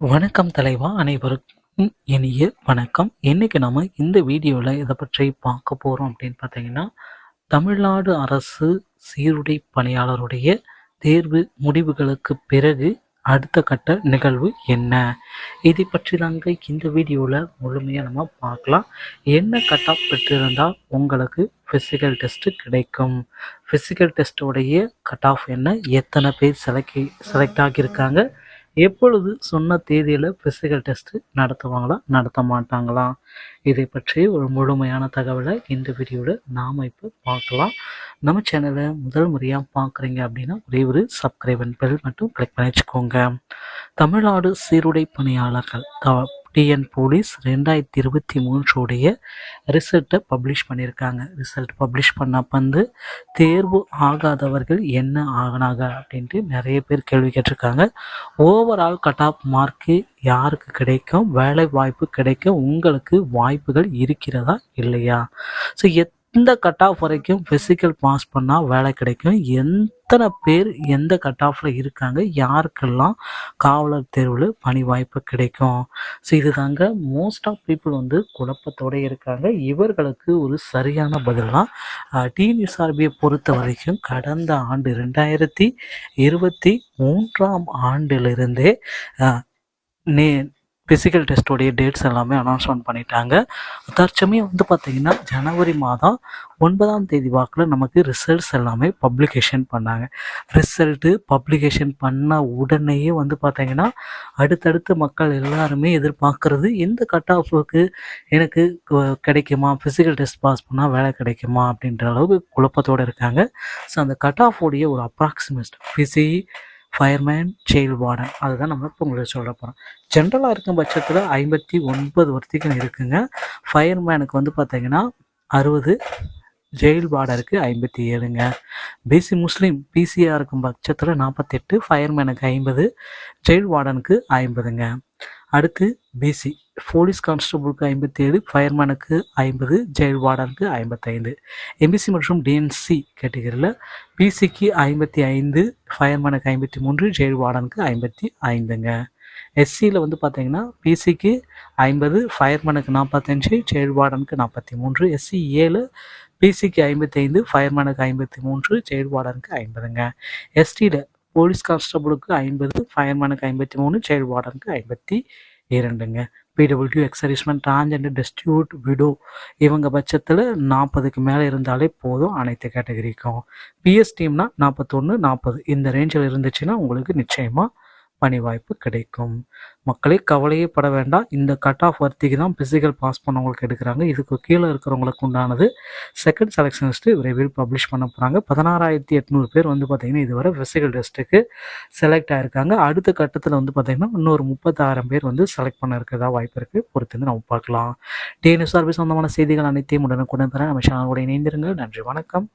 வணக்கம் தலைவா, அனைவருக்கும் இனிய வணக்கம். இன்னைக்கு நம்ம இந்த வீடியோவில் எதை பற்றி பார்க்க போகிறோம் அப்படின்னு பார்த்தீங்கன்னா, தமிழ்நாடு அரசு சீருடை பணியாளருடைய தேர்வு முடிவுகளுக்கு பிறகு அடுத்த கட்ட நிகழ்வு என்ன? இதை பற்றி தாங்க இந்த வீடியோவில் முழுமையாக நம்ம பார்க்கலாம். என்ன கட் ஆஃப் பெற்றிருந்தால் உங்களுக்கு ஃபிசிக்கல் டெஸ்ட்டு கிடைக்கும்? ஃபிசிக்கல் டெஸ்ட்டோடைய கட் ஆஃப் என்ன? எத்தனை பேர் செலக்ட் ஆகியிருக்காங்க? எப்பொழுது சொன்ன தேதியில் ஃபிசிக்கல் டெஸ்ட்டு நடத்துவாங்களா நடத்த மாட்டாங்களா? இதை பற்றி ஒரு முழுமையான தகவலை இந்த வீடியோவில் நாம் இப்போ பார்க்கலாம். நம்ம சேனலை முதல் முறையாக பார்க்குறீங்க அப்படின்னா ஒரே ஒரு சப்ஸ்கிரைப் அண்ட் பெல் மட்டும் கிளிக் பண்ணி வச்சுக்கோங்க. தமிழ்நாடு சீருடை பணியாளர்கள் டிஎன் போலீஸ் 2023 ரிசல்ட்டை பப்ளிஷ் பண்ணியிருக்காங்க. ரிசல்ட் பப்ளிஷ் பண்ண தேர்வு ஆகாதவர்கள் என்ன ஆகினாங்க அப்படின்ட்டு நிறைய பேர் கேள்வி கேட்டிருக்காங்க. ஓவரால் கட் ஆஃப் மார்க்கு யாருக்கு கிடைக்கும்? வேலை வாய்ப்பு கிடைக்க உங்களுக்கு வாய்ப்புகள் இருக்கிறதா இல்லையா? ஸோ எந்த கட் ஆஃப் வரைக்கும் ஃபிசிக்கல் பாஸ் பண்ணால் வேலை கிடைக்கும்? எத்தனை பேர் எந்த கட் ஆஃபில் இருக்காங்க? யாருக்கெல்லாம் காவலர் தேர்வில் பணி வாய்ப்பு கிடைக்கும்? ஸோ இதுதாங்க மோஸ்ட் ஆஃப் பீப்புள் குழப்பத்தோடு இருக்காங்க. இவர்களுக்கு ஒரு சரியான பதிலாம் டிஎன்எஸ்ஆர்பியை பொறுத்த வரைக்கும் கடந்த ஆண்டு 2023 ஆண்டிலிருந்தே ஃபிசிக்கல் டெஸ்ட்டோடைய டேட்ஸ் எல்லாமே அனௌன்ஸ்மெண்ட் பண்ணிட்டாங்க. தற்சமயம் பார்த்திங்கன்னா ஜனவரி மாதம் 9ஆம் தேதி வாக்கில் நமக்கு ரிசல்ட்ஸ் எல்லாமே பப்ளிகேஷன் பண்ணாங்க. ரிசல்ட்டு பப்ளிகேஷன் பண்ண உடனேயே பார்த்திங்கன்னா அடுத்தடுத்து மக்கள் எல்லாருமே எதிர்பார்க்குறது இந்த கட் ஆஃபுக்கு எனக்கு கிடைக்குமா, ஃபிசிக்கல் டெஸ்ட் பாஸ் பண்ணால் வேலை கிடைக்குமா அப்படின்ற அளவுக்கு குழப்பத்தோடு இருக்காங்க. ஸோ அந்த கட் ஆஃபோடைய ஒரு அப்ராக்சிமேட் ஃபயர்மேன், ஜெயில் வார்டன் அதுதான் நம்ம இப்போ உங்களுக்கு சொல்ல போகிறோம். ஜென்ரலாக இருக்கும் பட்சத்தில் 59 வரைக்கும் இருக்குங்க. ஃபயர்மேனுக்கு பார்த்தீங்கன்னா 60, ஜெயில் வார்டருக்கு 57ங்க. பிசி முஸ்லீம் பிசியாக இருக்கும் பட்சத்தில் 48, ஃபயர்மேனுக்கு 50, ஜெயில் வார்டனுக்கு 50ங்க. அடுத்து பிசி போலீஸ் கான்ஸ்டபுளுக்கு 57, ஃபயர்மேனுக்கு 50, ஜெயில் வார்டனுக்கு 55. எம்பிசி மற்றும் டிஎன்சி கேட்டகரியில் பிசிக்கு 55, ஃபயர்மேனுக்கு 53, ஜெயில் வார்டனுக்கு 55ங்க. எஸ்சியில் பார்த்தீங்கன்னா பிசிக்கு 50, ஃபயர்மேனுக்கு 45, ஜெயில் வார்டனுக்கு 43. எஸ்சி 7 பிசிக்கு 55, ஃபயர்மேனுக்கு 53, ஜெயில் வார்டனுக்கு 50ங்க. எஸ்டியில் போலீஸ் கான்ஸ்டபுளுக்கு 50, ஃபயர்மேனுக்கு 53, ஜெயில் வார்டனுக்கு 52ங்க. PW ex serviceman, transgender, destitute, widow இவங்க பட்சத்தில் 40க்கு மேலே இருந்தாலே போதும் அனைத்து கேட்டகரிக்கும். பிஎஸ் டீம்னா 41, 40 இந்த ரேஞ்சில் இருந்துச்சுன்னா உங்களுக்கு நிச்சயமாக பணி வாய்ப்பு கிடைக்கும். மக்களே கவலையே பட வேண்டாம். இந்த கட் ஆஃப் வர்த்திக்கு தான் ஃபிசிக்கல் பாஸ் பண்ணவங்களுக்கு எடுக்கிறாங்க. இதுக்கு கீழே இருக்கிறவங்களுக்கு உண்டானது செகண்ட் செலெக்ஷன் லிஸ்ட்டு விரைவில் பப்ளிஷ் பண்ண போகிறாங்க. 16,800 பேர் பார்த்திங்கன்னா இதுவரை ஃபிசிக்கல் டெஸ்ட்டுக்கு செலக்ட் ஆகிருக்காங்க. அடுத்த கட்டத்தில் பார்த்திங்கன்னா இன்னொரு 36,000 பேர் செலக்ட் பண்ண இருக்கிறதா வாய்ப்பு இருக்குது. பொறுத்து நம்ம பார்க்கலாம். டிஎன்எஸ்ஆர்பி சொந்தமான செய்திகள் அனைத்தையும் உடனுக்குடன் பெற நம்ம சேனலோட இணைந்திருங்கள். நன்றி, வணக்கம்.